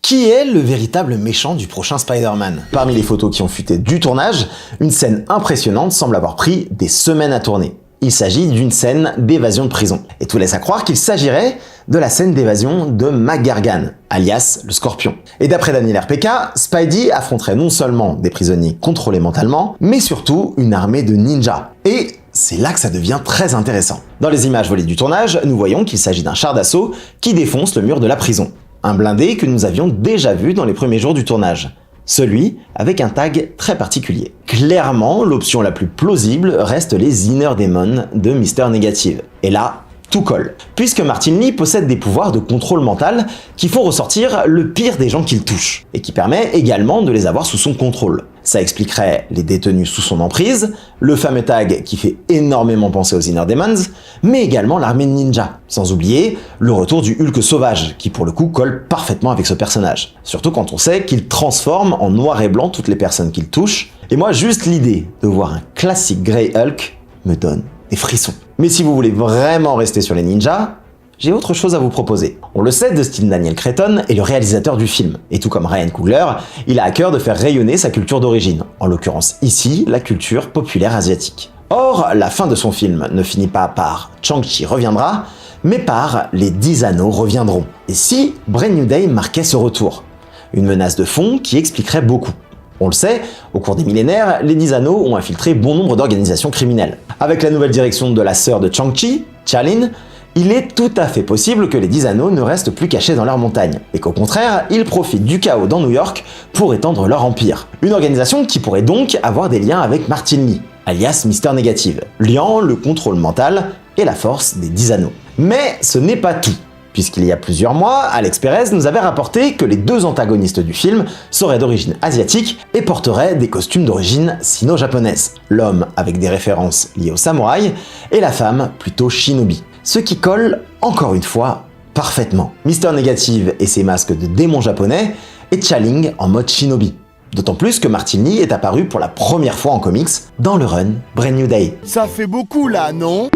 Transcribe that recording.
Qui est le véritable méchant du prochain Spider-Man? Parmi les photos qui ont fuité du tournage, une scène impressionnante semble avoir pris des semaines à tourner. Il s'agit d'une scène d'évasion de prison. Et tout laisse à croire qu'il s'agirait de la scène d'évasion de McGargan, alias le Scorpion. Et d'après Daniel RPK, Spidey affronterait non seulement des prisonniers contrôlés mentalement, mais surtout une armée de ninjas. Et c'est là que ça devient très intéressant. Dans les images volées du tournage, nous voyons qu'il s'agit d'un char d'assaut qui défonce le mur de la prison. Un blindé que nous avions déjà vu dans les premiers jours du tournage. Celui avec un tag très particulier. Clairement, l'option la plus plausible reste les Inner Demons de Mister Negative. Et là, tout colle. Puisque Martin Lee possède des pouvoirs de contrôle mental qui font ressortir le pire des gens qu'il touche, et qui permet également de les avoir sous son contrôle. Ça expliquerait les détenus sous son emprise, le fameux tag qui fait énormément penser aux Inner Demons, mais également l'armée de ninjas. Sans oublier le retour du Hulk sauvage, qui pour le coup colle parfaitement avec ce personnage. Surtout quand on sait qu'il transforme en noir et blanc toutes les personnes qu'il touche. Et moi, juste l'idée de voir un classique Grey Hulk me donne des frissons. Mais si vous voulez vraiment rester sur les ninjas, j'ai autre chose à vous proposer. On le sait, Dustin Daniel Cretton est le réalisateur du film, et tout comme Ryan Coogler, il a à cœur de faire rayonner sa culture d'origine, en l'occurrence ici, la culture populaire asiatique. Or, la fin de son film ne finit pas par « Shang-Chi reviendra », mais par « Les 10 anneaux reviendront ». Et si Brand New Day marquait ce retour? Une menace de fond qui expliquerait beaucoup. On le sait, au cours des millénaires, les 10 anneaux ont infiltré bon nombre d'organisations criminelles. Avec la nouvelle direction de la sœur de Shang-Chi, Cha-Lin, il est tout à fait possible que les 10 anneaux ne restent plus cachés dans leurs montagnes, et qu'au contraire, ils profitent du chaos dans New York pour étendre leur empire. Une organisation qui pourrait donc avoir des liens avec Martin Lee, alias Mister Negative, liant le contrôle mental et la force des 10 anneaux. Mais ce n'est pas tout. Puisqu'il y a plusieurs mois, Alex Perez nous avait rapporté que les deux antagonistes du film seraient d'origine asiatique et porteraient des costumes d'origine sino-japonaise. L'homme avec des références liées au samouraï et la femme plutôt shinobi. Ce qui colle, encore une fois, parfaitement. Mister Negative et ses masques de démons japonais et Cha-Ling en mode shinobi. D'autant plus que Martin Lee est apparu pour la première fois en comics dans le run Brand New Day. Ça fait beaucoup là, non ?